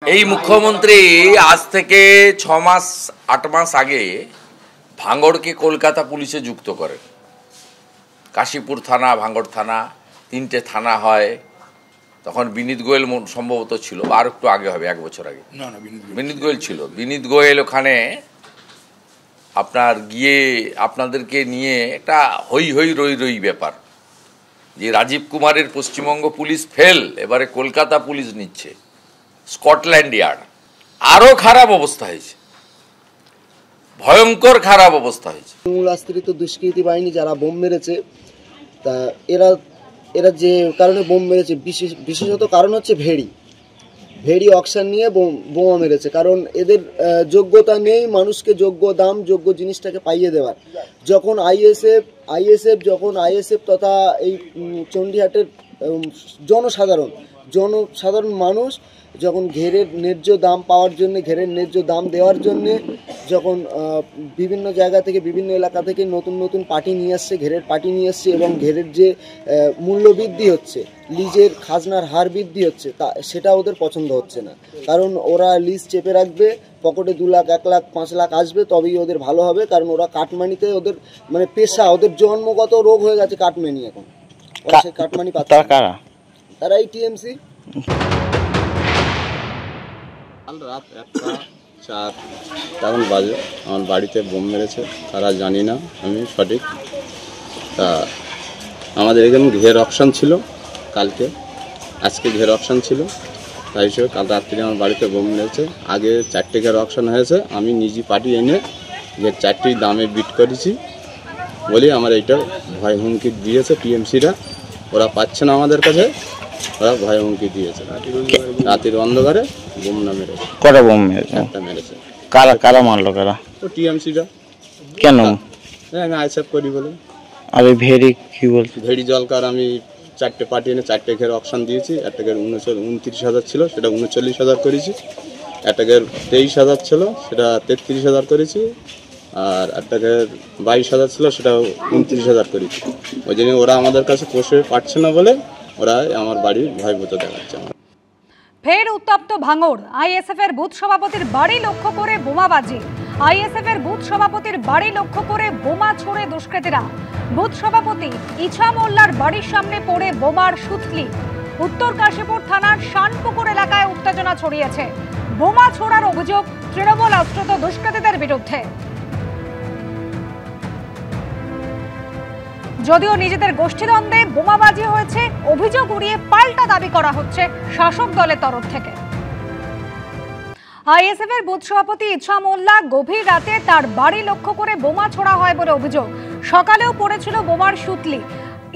এই মুখ্যমন্ত্রী আজ থেকে 6 মাস 8 মাস আগে ভাঙড়কে কলকাতা পুলিশে যুক্ত করেন। কাশীপুর থানা, ভাঙড় থানা, 3টে থানা হয়। তখন বিনীত গোয়েল সম্ভবত ছিল, আর একটু আগে হবে, 1 বছর আগে। না বিনীত গোয়েল ছিল। বিনীত গোয়েল ওখানে আপনার গিয়ে আপনাদেরকে নিয়ে একটা হই হই রই রই ব্যাপার, যে রাজীব কুমারের পশ্চিমবঙ্গ পুলিশ ফেল, এবারে কলকাতা পুলিশ নিচ্ছে, স্কটল্যান্ড ইয়ার্ড। আরো খারাপ অবস্থা হয়েছে, ভয়ঙ্কর খারাপ অবস্থা হয়েছে। তৃণমূল আশ্রিত দুষ্কৃতী বাহিনী যারা বোম মেরেছে, তা এরা যে কারণে বোম মেরেছে, বিশেষত কারণ হচ্ছে ভেড়ি অকশন নিয়ে বোমা মেরেছে। কারণ এদের যোগ্যতা নেই মানুষকে যোগ্য দাম, যোগ্য জিনিসটাকে পাইয়ে দেওয়ার। যখন আইএসএফ তথা এই চণ্ডীহাটের জনসাধারণ মানুষ যখন ঘেরের ন্যায্য দাম পাওয়ার জন্য, ঘেরের ন্যায্য দাম দেওয়ার জন্যে যখন বিভিন্ন জায়গা থেকে, বিভিন্ন এলাকা থেকে নতুন নতুন পার্টি নিয়ে আসছে, ঘেরের পার্টি নিয়ে আসছে, এবং ঘেরের যে মূল্য বৃদ্ধি হচ্ছে, লিজের খাজনার হার বৃদ্ধি হচ্ছে, তা সেটা ওদের পছন্দ হচ্ছে না। কারণ ওরা লিজ চেপে রাখবে, পকেটে 2 লাখ 1 লাখ 5 লাখ আসবে, তবেই ওদের ভালো হবে। কারণ ওরা কাটমানিতে ওদের মানে পেশা, ওদের জন্মগত রোগ হয়ে গেছে কাটমানি। এখন ওরা সেই কাটমানি পাচ্ছে। তারা এই টিএমসি। কাল রাত 1:04 তখন বাজে আমার বাড়িতে বোম মেরেছে, তারা জানি না আমি সঠিক। তা আমাদের এখানে ঘের অপশান ছিল, আজকে ঘের অপশান ছিল, তাই হিসেবে কাল রাত্রে আমার বাড়িতে বোম মেরেছে। আগে 4টে ঘের অপশান হয়েছে, আমি নিজে পার্টি এনে ঘের 4টি দামে বিট করেছি বলি আমার এইটা ভয় হুমকি দিয়েছে টিএমসিরা। ওরা পাচ্ছে না আমাদের কাছে, ওরা ভয় হুমকি দিয়েছে। রাতের অন্ধকারে বোম না মেরেছে। কটা বোম মেরেছে? একটা মেরেছে। কারা মারলো? ও টিএমসিটা। কেন? আমি আইসেফ করি বলে। আর ওই ভেড়ি কি বলছে? ভেড়ি জলকার আমি 4টে পার্টি এনে 4টে ঘের অপশান দিয়েছি। একটা ঘের 29,000 ছিল, সেটা 39,000 করেছি। একটা ঘের 23,000 ছিল, সেটা 33,000 করেছি। আর একটা ঘের 22,000 ছিল, সেটা 29,000 করেছি। ওই জন্য ওরা আমাদের কাছে পোষে পাচ্ছে না বলে ওরা আমার বাড়ির ভয়ভূত দেখাচ্ছে। ফের উত্তপ্ত ভাঙড়। আইএসএফ এর বুথ সভাপতির বাড়ি লক্ষ্য করে বোমাবাজি। আইএসএফ এর বুথ সভাপতির বাড়ি লক্ষ্য করে বোমা ছোড়ে দুষ্কৃতীরা। বুথ সভাপতি ইছা মোল্লার বাড়ির সামনে পড়ে বোমার সুতলি। উত্তর কাশীপুর থানার শানপুকুর এলাকায় উত্তেজনা ছড়িয়েছে। বোমা ছোড়ার অভিযোগ তৃণমূল আশ্রিত দুষ্কৃতীদের বিরুদ্ধে। যদিও নিজেদের গোষ্ঠীদ্বন্দ্বে বোমাবাজি হয়েছে, অভিযোগ উড়িয়ে পাল্টা দাবি করা হচ্ছে শাসক দলের তরফ থেকে। আইএসএফ এর বুথ সভাপতি ইছা মোল্লা গভীর রাতে তার বাড়ি লক্ষ্য করে বোমা ছোড়া হয় বলে অভিযোগ। সকালেও পড়েছিল বোমার সুতলি।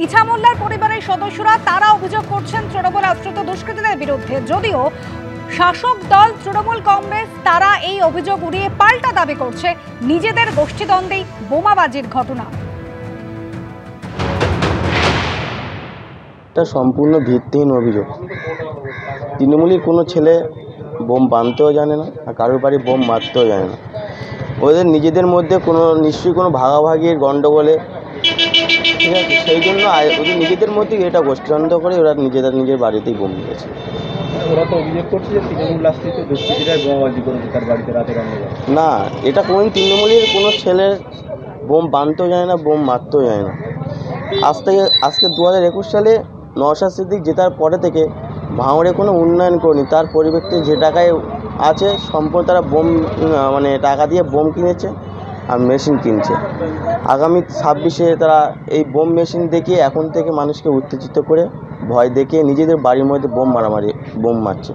ইছা মোল্লার পরিবারের সদস্যরা তারা অভিযোগ করছেন তৃণমূল আশ্রিত দুষ্কৃতীদের বিরুদ্ধে। যদিও শাসক দল তৃণমূল কংগ্রেস তারা এই অভিযোগ উড়িয়ে পাল্টা দাবি করছে নিজেদের গোষ্ঠীদ্বন্দ্বেই বোমাবাজির ঘটনা। এটা সম্পূর্ণ ভিত্তিহীন অভিযোগ। তৃণমূলের কোনো ছেলে বোম বাঁধতেও জানে না, আর কারোর বাড়ি বোম মারতেও জানে না। ওদের নিজেদের মধ্যে নিশ্চয়ই কোনো ভাগাভাগির গণ্ডগোলে, ঠিক আছে, সেই জন্য ওদের নিজেদের মধ্যে এটা গোষ্ঠীদ্বন্দ্ব করে ওরা নিজের বাড়িতেই বোম দিয়েছে। ওরা তো অভিযোগ করছে যে তৃণমূল আশ্রিত দুষ্কৃতীরা বোমাবাজি করেছে তার বাড়িতে রাতের অন্ধকারে। না, এটা কোন তৃণমূলের কোনো ছেলে বোম বাঁধতেও জানে না, বোম মারতেও জানে না। আজকে 2021 সালে নওশাদ সিদ্দিক জেতার পরে থেকে ভাঙড়ে কোনো উন্নয়ন করেনি। তার পরিবর্তে যে টাকায় আছে সম্পূর্ণ তারা বোম টাকা দিয়ে বোম কিনেছে আর মেশিন কিনছে। আগামী 26-এ তারা এই বোম মেশিন দেখিয়ে এখন থেকে মানুষকে উত্তেজিত করে ভয় দেখিয়ে নিজেদের বাড়ির মধ্যে বোম মারছে।